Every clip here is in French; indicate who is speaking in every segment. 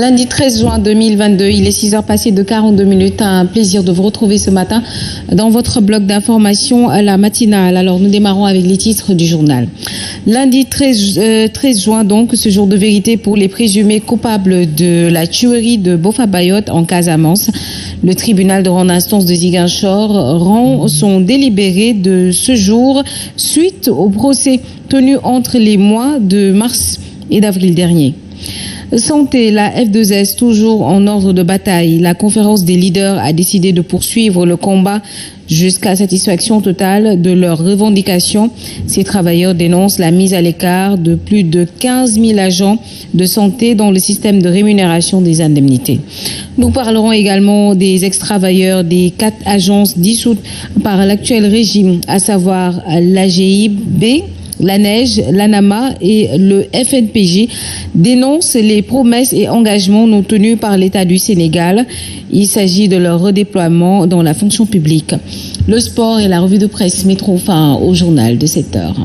Speaker 1: Lundi 13 juin 2022, il est 6h passées de 42 minutes. Un plaisir de vous retrouver ce matin dans votre bloc d'information à la matinale. Alors nous démarrons avec les titres du journal. Lundi 13 juin donc, ce jour de vérité pour les présumés coupables de la tuerie de Boffa Bayotte en Casamance. Le tribunal de grande instance de Ziguinchor rend son délibéré de ce jour suite au procès tenu entre les mois de mars et d'avril dernier. Santé, la F2S toujours en ordre de bataille. La conférence des leaders a décidé de poursuivre le combat jusqu'à satisfaction totale de leurs revendications. Ces travailleurs dénoncent la mise à l'écart de plus de 15 000 agents de santé dans le système de rémunération des indemnités. Nous parlerons également des ex-travailleurs des 4 agences dissoutes par l'actuel régime, à savoir l'AGIB, la Neige, l'ANAMA et le FNPJ dénoncent les promesses et engagements non tenus par l'État du Sénégal. Il s'agit de leur redéploiement dans la fonction publique. Le sport et la revue de presse mettront fin au journal de 7 heures.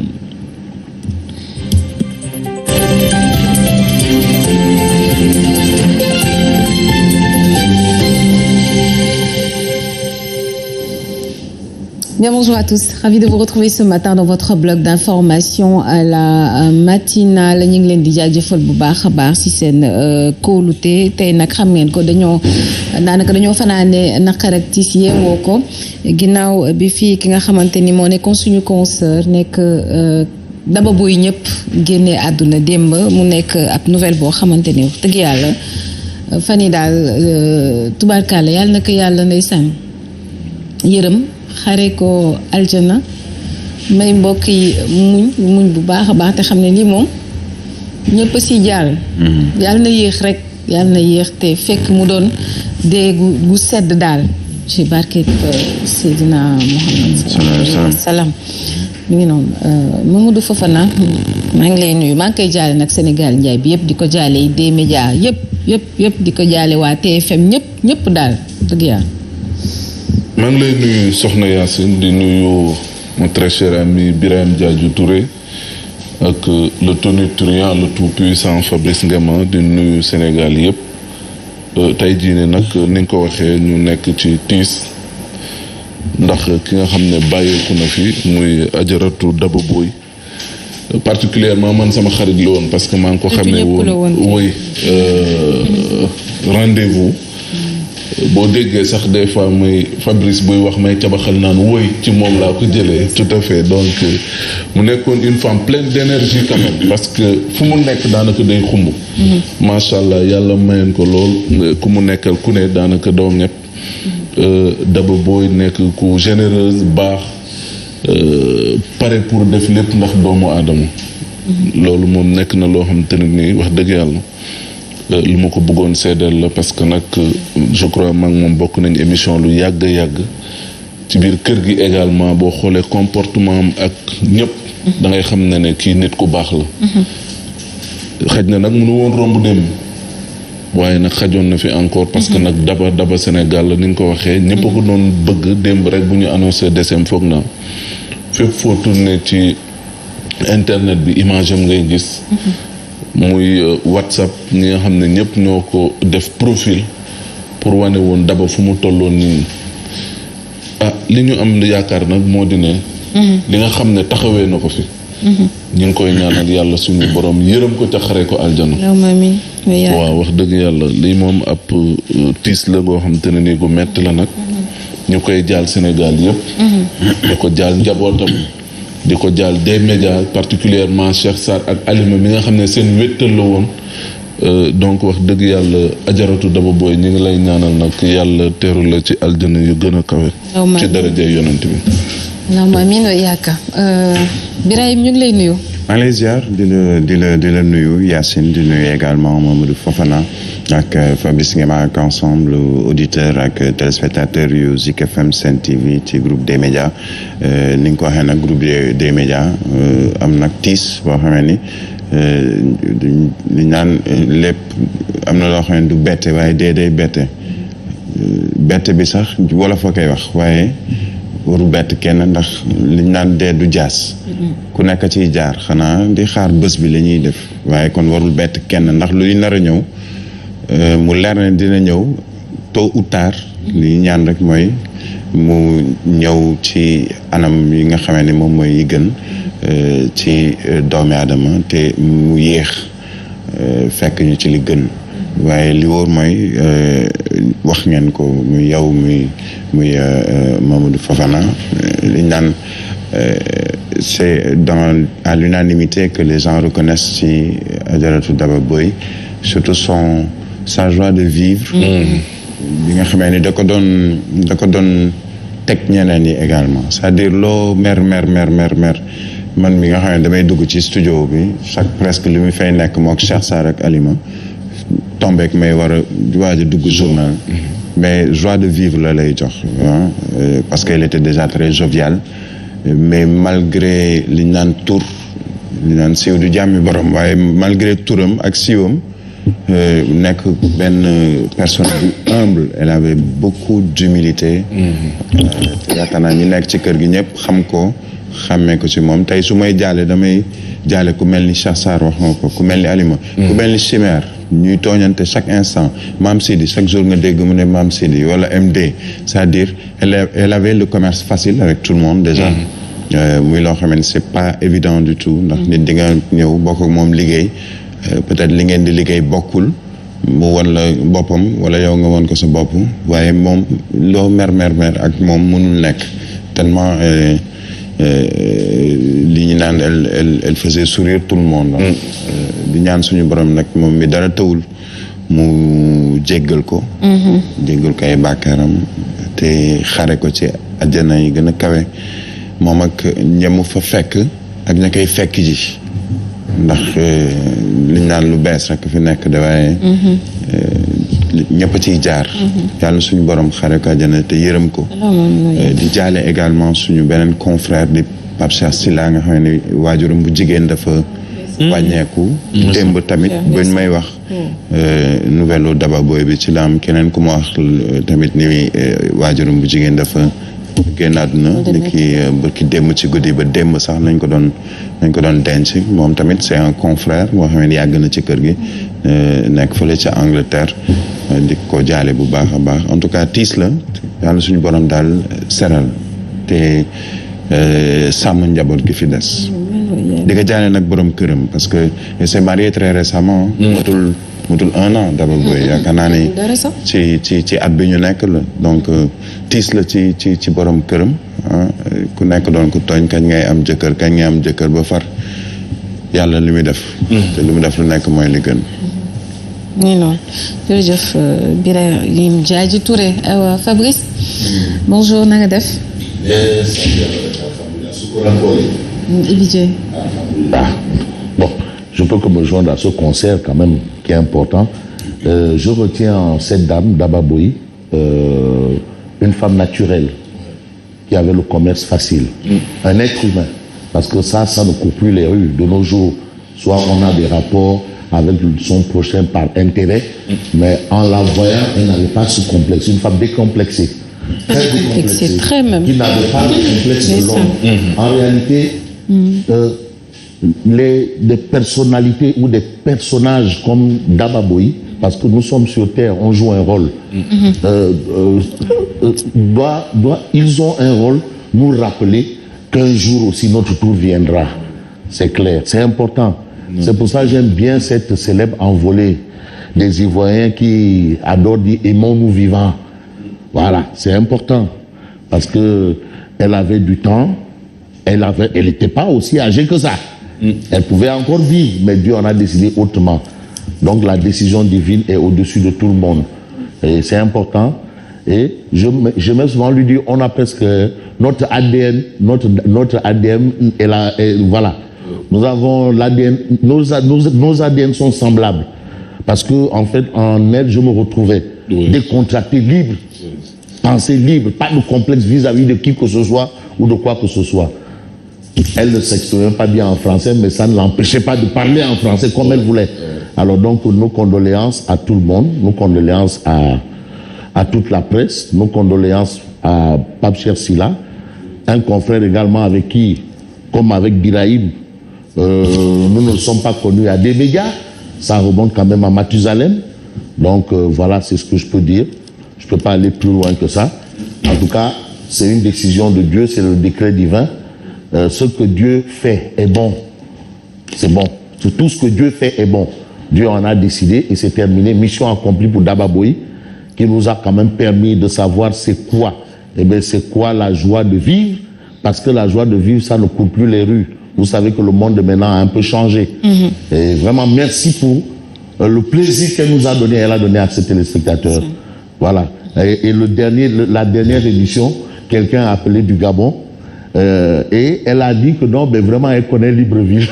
Speaker 1: Bien, bonjour à tous. Ravi de vous retrouver ce matin dans votre bloc d'information à la matinale. ñu ngi leen di jaajëfal bu baax a baax ci seen kóolute tey nag xam ngeen ko dañoo fanaane naqar ak tiis yeewoo ko ginnaaw bi fii ki nga xamante ni moo nekkoon suñu consoeur nekk Daba Boye ñëpp génnee àdduna démb mu nekk ab nouvelle boo xamante ni wax dëgg yàlla fan yi daal tubaarkàlla yàlla na ko yàlla ndeysaan yërëm xare ko aljana may mbokk yi muñ bu baax a baax te xam ne lii moom ñëpp si jàll yàlla na yéex rek yàlla na yéex te fekk mu doon dee gu sedd daal ci barket Seydina Muhammad salaam mi ngi noonu Mamadou Fofana maa ngi lay nuyu maa ngi koy jaale nag Sénégal njaay bi yëpp di ko jaale yi des médias yëpp di ko jaale waa TFM ñëpp daal dëgg yàlla.
Speaker 2: maa ngi lay nuyu Soxna Yacine di nuyu mon très cher ami Birame Diadio Touré ak le tonitruand le tout puissant Fabrice Ngema di nuyu Sénégal yëpp tey jii ne nag ni nga ko waxee ñu nekk ci tiis ndax ki nga xam ne bàyyeeku na fi muy ajaratu Daba Boye particulièrement man sama xarit la woon parce que maa ngi ko xamee woon woy rendez-vous boo déggee sax des fois muy Fabrice buy wax may cabaxal naan woy ci moom laa ko jëlee tout à fait donc mu nekkoon une femme pleine d'énergie quand même parce que fu mu nekk daanaka day xumb macha allah yàlla mayoon ko lool ku mu nekkal ku ne daanaka doo ñepp Daba Boye nekk ku généreuse baax pare pour def lépp ndax doomu aadama loolu moom nekk na loo xam te ne nii wax dëgg yàlla lu ma ko bëggoon seedeel la parce que nag je crois mag moom bokk nañ émission lu yàgg ci biir kër gi également boo xoolee comportement am ak ñëpp da ngay xam ne kii nit ku baax la xaj na nag mënu woon romb démb waaye nag xajoon na fi encore parce que nag daba Sénégal la ni nga ko waxee ñëpp a ko doon bëgg démb rek bu ñu annoncé décès foog naa fépp foo tourné ci internet bi image am ngay gis muy WhatsApp ñi nga xam ne ñëpp ñoo ko def profil pour wane woon Daba fu mu tolloon nii li ñu am yaakaar nag moo di ne li nga xam ne taxawee na ko fi ñu ngi koy ñaanal yàlla suñu borom yërëm ko ca xare ko aljana waaw wax dëgg yàlla lii moom ab tiis la goo xam te ne nii gu metti la nag ñu koy jaal Sénégal yëpp di ko jaal njabootam di ko jaal des médias particulièrement Cheikh Sarr ak Alima mi nga xam ne seen wéttal la woon donc wax dëgg yàlla ajaratu Daba Boye ñu ngi lay ñaanal nag yàlla teeru la ci aljana yu gën a kawe ci daraja yonent bi
Speaker 1: allahumma amiin wa yaaka Birahim ñu ngi lay nuyu
Speaker 3: maa ngi lay ziar di la nuyu Yacine di nuyu également Mamadou Fofana ak Fabrice Ngema ak ensemble auditeur ak téléspectateur yu Zik FM Sen TV ci groupe des médias ni nga ko waxee nag groupe des médias am nag tiis boo xamee ni li naan lépp am na loo xam ne du bette waaye day bette bi sax wala foo koy wax waaye warul bett kenn ndax liñ naan dee du jaas ku nekk ciy jaar xanaa di xaar bés bi la ñuy def waaye kon warul bett kenn ndax luy nar a ñëw mu leer na dina ñëw tôt ou tard li ñaan rek mooy mu ñëw ci anam yi nga xamee ni moom mooy yi gën ci doomi aadama te mu yéex fekk ñu ci li gën waaye li wóor mooy wax ngeen ko muy yow muy Mamadou Fofana liñ naan c'est à l'unanimité que les gens reconnaissent ci Adjaratou Daba Boye surtout sa joie de vivre bi nga xamee ni da ko doon teg ñeneen yi également c'est-à-dire loo mer man mi nga xam ne damay dugg ci studio bi presque li muy fay nekk mook Cheikh Sarr ak Alima tombeek may war a waaj a dugg journal mais joie de vivre la lay jox parce qu'elle était déjà très joviale mais malgré li ñu naan tur li ñu naan siiw du jàmmi borom waaye malgré turam ak siiwam nekk benn personne bu humble elle avait beaucoup d'humilité te yaakaar naa ñi nekk ci kër gi ñëpp xàmmee ko ci moom tey su may jaale damay jaale ku mel ni Cheikh Sarr wax nga ko ku mel ni Alima ku mel ni Chimère ñuy tooñante chaque instant Mame Sidi chaque jour nga dégg mu ne Mame Sidi wala MD c'est-à-dire elle avait le commerce facile avec tout le monde déjà muy loo xam ne c'est pas évident du tout ndax nit di nga ñëw bokk ak moom liggéey peut-être li ngeen di liggéey bokkul mu won la boppam wala yow nga won ko sa bopp waaye moom loo mer ak moom mënul nekk tellement li ñu naan elle faisait sourire tout le monde di ñaan suñu borom nag moom mi dara tawul mu jéggal ko ay bàkkaaram te xare ko ci àjjana yi gën a kawe moom ak ñemu fa fekk ak ña koy fekk ji ndax liñ naan lu bees rek fi nekk de waaye ñëpp ciy jaar yàlla suñu borom xare ko àjjana te yërëm ko di jaale également suñu beneen confrère di Pape Cheikh Sylla nga xam ne waajuram bu jigéen dafa wàññeeku démb tamit bañ may wax nouvelle Daba Boye bi ci la am keneen ku ma wax tamit ni waajuram bu jigéen dafa génn àdduna ni ki démb ci guddi ba démb sax nañ ko doon denc moom tamit c'est un confrère moo xam ne yàgg na ci kër gi nekk fële ca Angleterre di ko jaale bu baax a baax en tout cas tiis la yàlla suñu borom daal seral te sàmm njaboot gi fi des di ko jaale nag borom këram parce que il s'est marié très récemment mutul 1 an Daba Boye yaakaar naa ni ci at bi ñu nekk la donc tiis la ci borom këram ku nekk doon ko tooñ kañ ngay am jëkkër ba far yàlla li muy def te li mu def lu nekk mooy li gën
Speaker 1: nii noonu jërëjëf Birahim Diadji Touré Fabrice bonjour na nga def
Speaker 4: Bon, je peux que me joindre à ce concert quand même qui est important. Je retiens cette dame, Daba Boye, une femme naturelle qui avait le commerce facile. Un être humain. Parce que ça ne court plus les rues de nos jours. Soit on a des rapports avec son prochain par intérêt, mais en la voyant, elle n'avait pas ce complexe. Une femme décomplexée. Très décomplexée.
Speaker 1: Très même.
Speaker 4: Qui n'avait pas de complexe de l'homme. En réalité, des personnalités ou des personnages comme Daba Boye, parce que nous sommes sur Terre, on joue un rôle. Ils ont un rôle, nous rappeler qu'un jour aussi notre tour viendra. C'est clair, c'est important. C'est pour ça que j'aime bien cette célèbre envolée des Ivoiriens qui adorent dire « aimons-nous vivants ». Voilà, c'est important. Parce que elle avait du temps, elle n'était pas aussi âgée que ça. Elle pouvait encore vivre, mais Dieu en a décidé autrement. Donc la décision divine est au-dessus de tout le monde. Et c'est important. Et je me souvent lui dire, on a presque notre ADN, notre ADN est là, et voilà. Nous avons l'ADN, nos ADN sont semblables. Parce que, en fait, en elle, je me retrouvais décontracté, libre, pensée libre, pas de complexe vis-à-vis de qui que ce soit ou de quoi que ce soit. Elle ne s'exprimait pas bien en français, mais ça ne l'empêchait pas de parler en français comme elle voulait. Alors donc, nos condoléances à tout le monde, nos condoléances à toute la presse, nos condoléances à Pape Cheikh Sylla, un confrère également avec qui, comme avec Birahim, nous ne sommes pas connus à des médias, ça remonte quand même à Mathusalem. Donc voilà, c'est ce que je peux dire. Je ne peux pas aller plus loin que ça. En tout cas, c'est une décision de Dieu, c'est le décret divin. Ce que Dieu fait est bon. C'est bon. Tout ce que Dieu fait est bon. Dieu en a décidé et c'est terminé. Mission accomplie pour Daba Boy, qui nous a quand même permis de savoir c'est quoi. Eh bien, c'est quoi la joie de vivre? Parce que la joie de vivre, ça ne court plus les rues. Vous savez que le monde de maintenant a un peu changé. Et vraiment, merci pour le plaisir qu'elle nous a donné. Elle a donné à ses téléspectateurs. Voilà. Et la dernière édition, quelqu'un a appelé du Gabon. Et elle a dit que non, mais vraiment, elle connaît Libreville.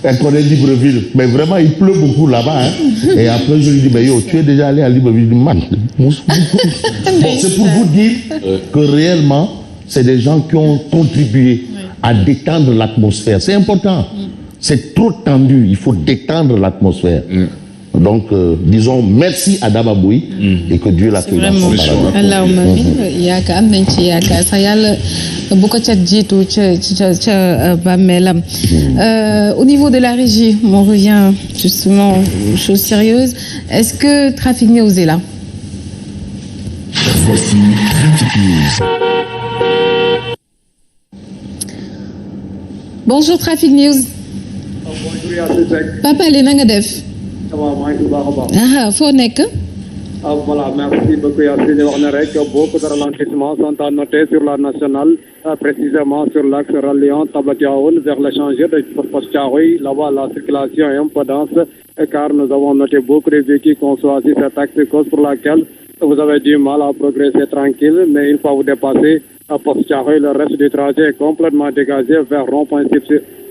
Speaker 4: Elle connaît Libreville. Mais vraiment, il pleut beaucoup là-bas. Hein. Et après, je lui dis, mais yo, tu es déjà allé à Libreville? Man. Bon, c'est pour vous dire que réellement, c'est des gens qui ont contribué à détendre l'atmosphère. C'est important. C'est trop tendu. Il faut détendre l'atmosphère. Donc, disons merci à Daba Boy et que Dieu l'accueille dans son paradis.
Speaker 1: Allahumma amin. Yaaka am nañ ci yaakaar sax yàlla bu ko cat jiitu ca bàmmeelam. Au niveau de la régie, on revient justement aux choses sérieuses. Est-ce que Trafic News est là?
Speaker 5: Voici Trafic News.
Speaker 1: Bonjour Trafic News.
Speaker 6: Bonjour Yacine Seck.
Speaker 1: Papa Alé na nga def.
Speaker 6: Ça va, maa ngi baax a baax.
Speaker 1: Foo nekk?
Speaker 6: Voilà, merci beaucoup Yacine. Wax na rek beaucoup de ralentissements sont à noter sur la nationale, précisément sur l'axe reliant Taba-Tivaouane vers l'échangeur de Poste Thiaroye. Là-bas, la circulation est un peu dense car nous avons noté beaucoup de véhicules qui ont choisi cet axe, cause pour laquelle vous avez du mal à progresser tranquille, mais une fois vous dépassez Poste Thiaroye, le reste du trajet est complètement dégagé vers rond-point.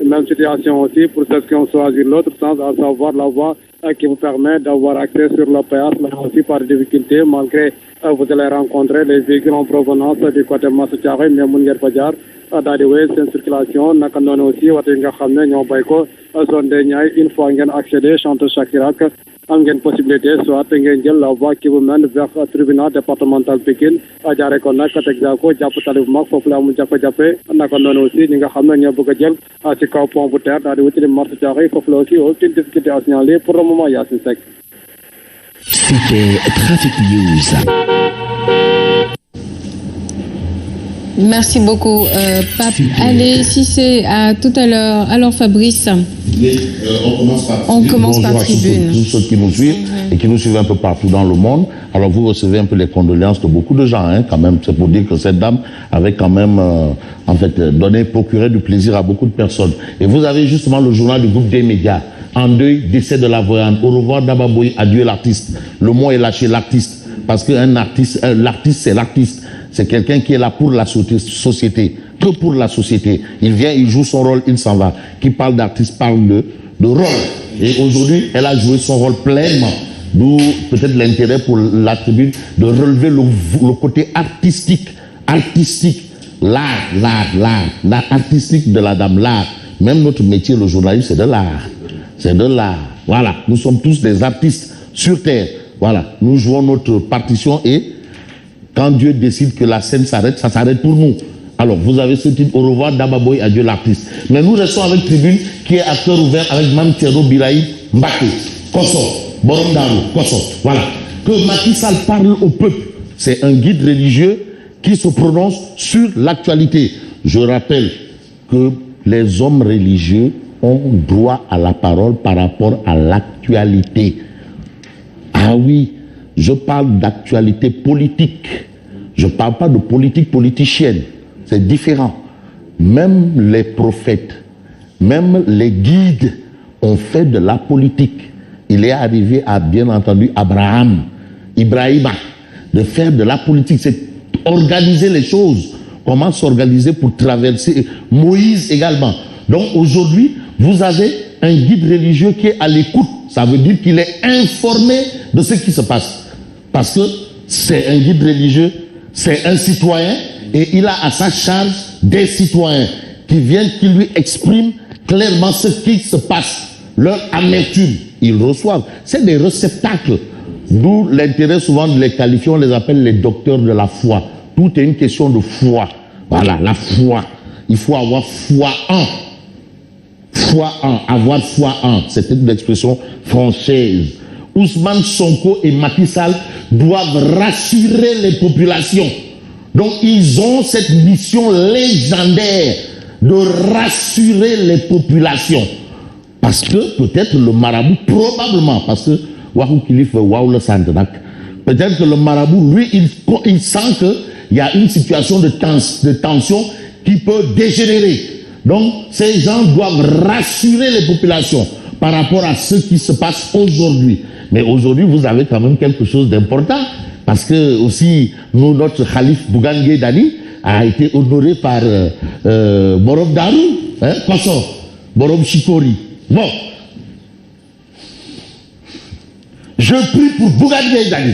Speaker 6: Même situation aussi pour ceux qui ont choisi l'autre sens, à savoir la voie qui vous permet d'avoir accès sur le péage, mais aussi par difficulté, malgré vous allez rencontrer les véhicules en provenance du côté Massa Thiaroye, mais mun ngeen fa jaar daal di wéy seen circulation. Naka noonu aussi wate yi nga xam ne ñoo bay ko zone des Niayes, une fois ngeen accéder Chanteau Chakirac, am ngeen possibilité soit ngeen jël la voie qui vous mène vers tribunal départemental Pikine jaare ko nag Texaco jàpp tali bu mag foofu la amul jafe-jafe. Naka noonu aussi ñi nga xam ne ñoo bëgg a jël ci kaw pont bu terre daal di wutali Massa Thiaroye foofu la aussi aucune difficulté à signaler pour le moment. Yacine Seck.
Speaker 5: C'était Trafic News.
Speaker 1: Merci beaucoup, Pape Alé Cissé. À tout à l'heure. Alors, Fabrice.
Speaker 4: On commence
Speaker 1: par Tribune.
Speaker 4: Tous ceux qui nous suivent et qui nous suivent un peu partout dans le monde. Alors, vous recevez un peu les condoléances de beaucoup de gens, hein, quand même. C'est pour dire que cette dame avait quand même, procuré du plaisir à beaucoup de personnes. Et vous avez justement le journal du groupe des médias. En deuil, décès de la voyante. Au revoir Daba Boy, adieu l'artiste. Le mot est lâché, l'artiste. Parce qu'un artiste, l'artiste, c'est l'artiste. C'est quelqu'un qui est là pour la société, que pour la société. Il vient, il joue son rôle, il s'en va. Qui parle d'artiste parle de rôle. Et aujourd'hui, elle a joué son rôle pleinement. D'où peut-être l'intérêt pour la tribune de relever le côté artistique, l'art artistique de la dame, l'art. Même notre métier, le journaliste, c'est de l'art. C'est de l'art. Voilà, nous sommes tous des artistes sur terre. Voilà, nous jouons notre partition et quand Dieu décide que la scène s'arrête, ça s'arrête pour nous. Alors, vous avez ce titre, au revoir Daba Boy, adieu l'artiste. Mais nous restons avec Tribune, qui est acteur ouvert avec Mme Thierno Biraï Mbaké, Kosso, Borondaro, Kosso. Voilà. Que Macky Sall parle au peuple. C'est un guide religieux qui se prononce sur l'actualité. Je rappelle que les hommes religieux ont droit à la parole par rapport à l'actualité. Ah oui, je parle d'actualité politique. Je ne parle pas de politique politicienne. C'est différent. Même les prophètes, même les guides ont fait de la politique. Il est arrivé à, bien entendu, Ibrahima, de faire de la politique. C'est organiser les choses. Comment s'organiser pour traverser. Moïse également. Donc aujourd'hui, vous avez un guide religieux qui est à l'écoute. Ça veut dire qu'il est informé de ce qui se passe. Parce que c'est un guide religieux, c'est un citoyen, et il a à sa charge des citoyens qui viennent, qui lui expriment clairement ce qui se passe, leur amertume. Ils reçoivent. C'est des réceptacles. D'où l'intérêt souvent de les qualifier, on les appelle les docteurs de la foi. Tout est une question de foi. Voilà, la foi. Il faut avoir foi en. Foi en, avoir foi en. C'est une expression française. Ousmane Sonko et Macky Sall doivent rassurer les populations. Donc ils ont cette mission légendaire de rassurer les populations. Parce que peut-être le marabout, probablement, parce que peut-être que le marabout, lui, il sent qu'il y a une situation de tension qui peut dégénérer. Donc ces gens doivent rassurer les populations par rapport à ce qui se passe aujourd'hui. Mais aujourd'hui, vous avez quand même quelque chose d'important. Parce que aussi, notre Khalif Bougane Gueye Dany a été honoré par Borom Darou, passons, Borom Chikori. Bon, je prie pour Bougane Gueye Dany.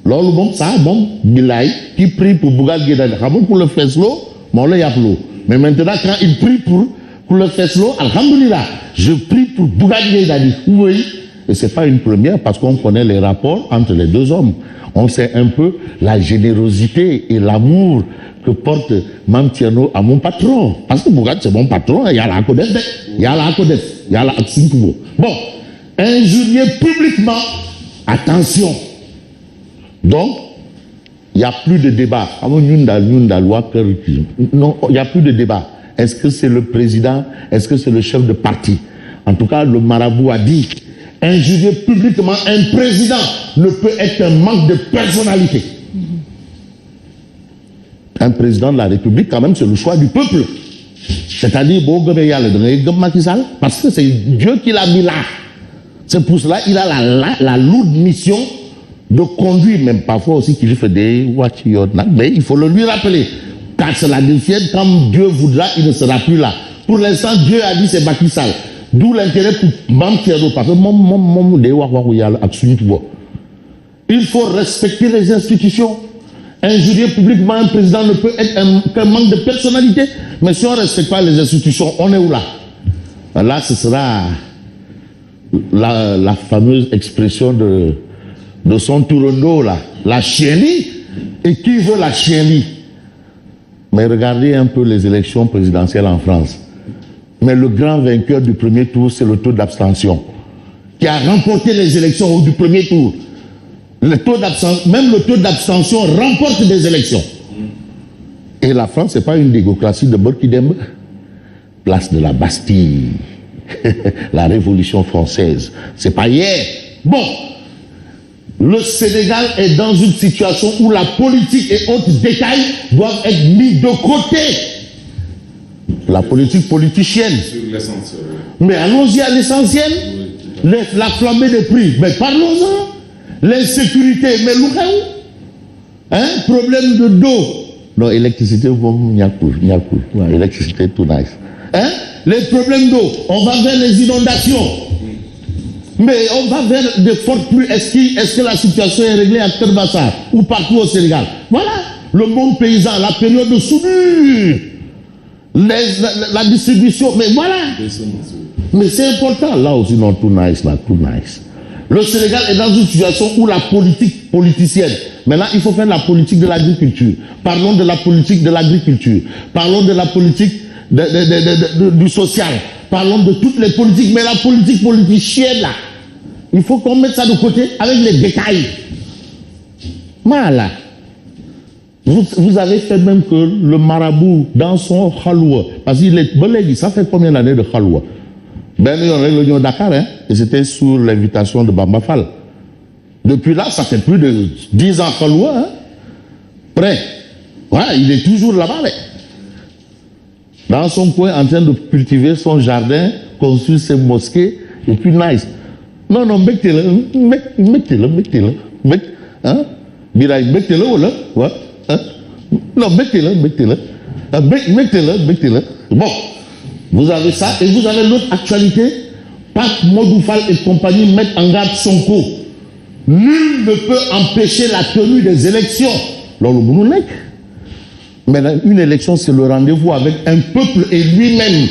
Speaker 4: Lolo bon ça, bon, Bilay, qui prie pour Bougane Gueye Dany. Pour le Feslo, mon le yaplo. Mais maintenant, quand il prie pour le Feslo, alhamdoulilah, je prie pour Bougane Gueye Dany. Oui, et c'est pas une première parce qu'on connaît les rapports entre les deux hommes. On sait un peu la générosité et l'amour que porte Mamtiano à mon patron. Parce que Bougane, c'est mon patron, il y a la Kodef, il y a la Kodef, il y a la Aksinkubo. Bon, injurier publiquement, attention. Donc, il n'y a plus de débat. Non, il n'y a plus de débat. Est-ce que c'est le président? Est-ce que c'est le chef de parti? En tout cas, le marabout a dit, injurier publiquement un président ne peut être un manque de personnalité. Un président de la République, quand même, c'est le choix du peuple. C'est-à-dire, parce que c'est Dieu qui l'a mis là. C'est pour cela qu'il a la lourde mission de conduire, même parfois aussi qu'il fait des mais il faut le lui rappeler. Car c'est la défiance, quand Dieu voudra, il ne sera plus là. Pour l'instant, Dieu a dit c'est Macky Sall. D'où l'intérêt pour Mamtiano, parce que il faut respecter les institutions. Injurier publiquement un président ne peut être qu'un manque de personnalité. Mais si on ne respecte pas les institutions, on est où là? Là, ce sera la fameuse expression de son Tourondo, là, la chienlit. Et qui veut la chienlit? Mais regardez un peu les élections présidentielles en France. Mais le grand vainqueur du premier tour, c'est le taux d'abstention, qui a remporté les élections du premier tour. Même le taux d'abstention remporte des élections. Et la France, ce n'est pas une démocratie de Borkidembe. Place de la Bastille, la Révolution française. C'est pas hier. Bon, le Sénégal est dans une situation où la politique et autres détails doivent être mis de côté. La politique politicienne.
Speaker 2: Sur l'essentiel.
Speaker 4: Mais allons-y à l'essentiel. La flambée des prix. Mais parlons-en. L'insécurité. Mais problème de dos. Non, électricité, électricité, tout nice. Les problèmes d'eau. On va vers les inondations. Mais on va vers de fortes pluies. Est-ce que la situation est réglée à Kerbassar ou partout au Sénégal? Voilà. Le monde paysan, la période de soudure. La distribution, mais voilà. Mais c'est important. Là aussi, non, tout nice, là, tout nice. Le Sénégal est dans une situation où la politique politicienne. Maintenant, il faut faire la politique de l'agriculture. Parlons de la politique de l'agriculture. Parlons de la politique du social. Parlons de toutes les politiques. Mais la politique politicienne, là, il faut qu'on mette ça de côté avec les détails. Voilà. Vous avez fait même que le marabout, dans son khaloua, parce qu'il est, ça fait combien d'années de khaloua? Ben, il y a réunion Dakar, hein, et c'était sous l'invitation de Bamba Fall. Depuis là, ça fait plus de 10 ans khaloua, hein. Prêt. Voilà, il est toujours là-bas, mais. Dans son coin, en train de cultiver son jardin, construire ses mosquées, et puis nice. Non, mettez-le, hein? Mettez-le, voilà, ouais. Hein? Non, mettez-le. Mettez-le. Bon, vous avez ça, et vous avez l'autre actualité. Pape Modoufal et compagnie mettent en garde Sonko. Nul ne peut empêcher la tenue des élections. Mais une élection, c'est le rendez-vous avec un peuple et lui-même.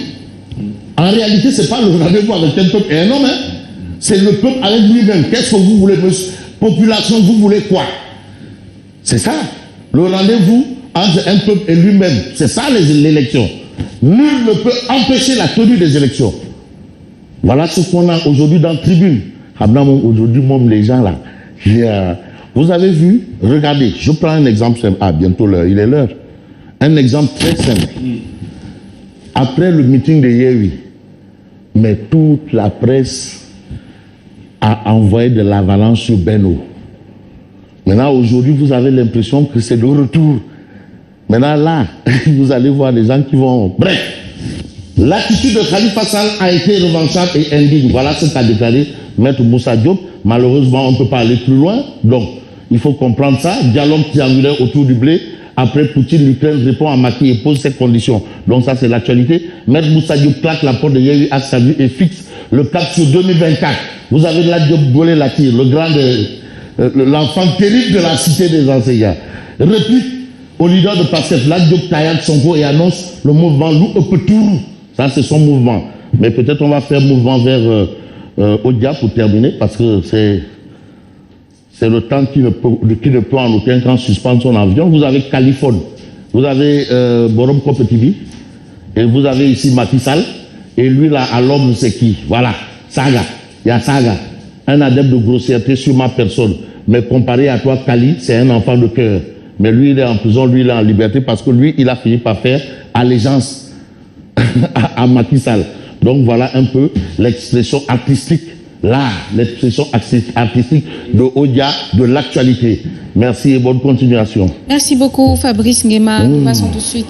Speaker 4: En réalité, ce n'est pas le rendez-vous avec un peuple et un homme. Hein? C'est le peuple avec lui-même. Qu'est-ce que vous voulez, monsieur? Population, vous voulez quoi? C'est ça. Le rendez-vous entre un peuple et lui-même. C'est ça l'élection. Nul ne peut empêcher la tenue des élections. Voilà ce qu'on a aujourd'hui dans la tribune. Aujourd'hui, même les gens là, vous avez vu, regardez, je prends un exemple simple. Ah, bientôt l'heure, il est l'heure. Un exemple très simple. Après le meeting de Yewwi, mais toute la presse a envoyé de l'avalanche sur Benno. Maintenant, aujourd'hui, vous avez l'impression que c'est le retour. Maintenant, là, vous allez voir des gens qui vont... Bref, l'attitude de Khalifa Sall a été revanchable et indigne. Voilà ce qu'a déclaré Maître Moussa Diop. Malheureusement, on ne peut pas aller plus loin. Donc, il faut comprendre ça. Dialogue triangulaire autour du blé. Après Poutine, l'Ukraine répond à Macky et pose cette condition. Donc ça, c'est l'actualité. Maître Moussa Diop claque la porte de Yewwi à sa vue et fixe le cap sur 2024. Vous avez là Diop Golé-Latyr, le grand, l'enfant terrible de la cité des enseignants. Réplique au leader de PASTEF, là Diop Tayak Sonko et annonce le mouvement Lou Epetourou. Ça, c'est son mouvement. Mais peut-être on va faire mouvement vers Odia pour terminer, parce que c'est le temps qui ne peut en aucun cas suspendre son avion. Vous avez Californie, vous avez Borom Kopetibi, et vous avez ici Macky Sall, et lui là, à l'homme, c'est qui? Voilà, Saga. Il y a Saga, un adepte de grossièreté sur ma personne. Mais comparé à toi, Kali, c'est un enfant de cœur. Mais lui, il est en prison, lui, il est en liberté, parce que lui, il a fini par faire allégeance à Macky Sall. Donc voilà un peu l'expression artistique, l'expression artistique de Odia, de l'actualité. Merci et bonne continuation.
Speaker 1: Merci beaucoup Fabrice Nguema. Nous passons tout de suite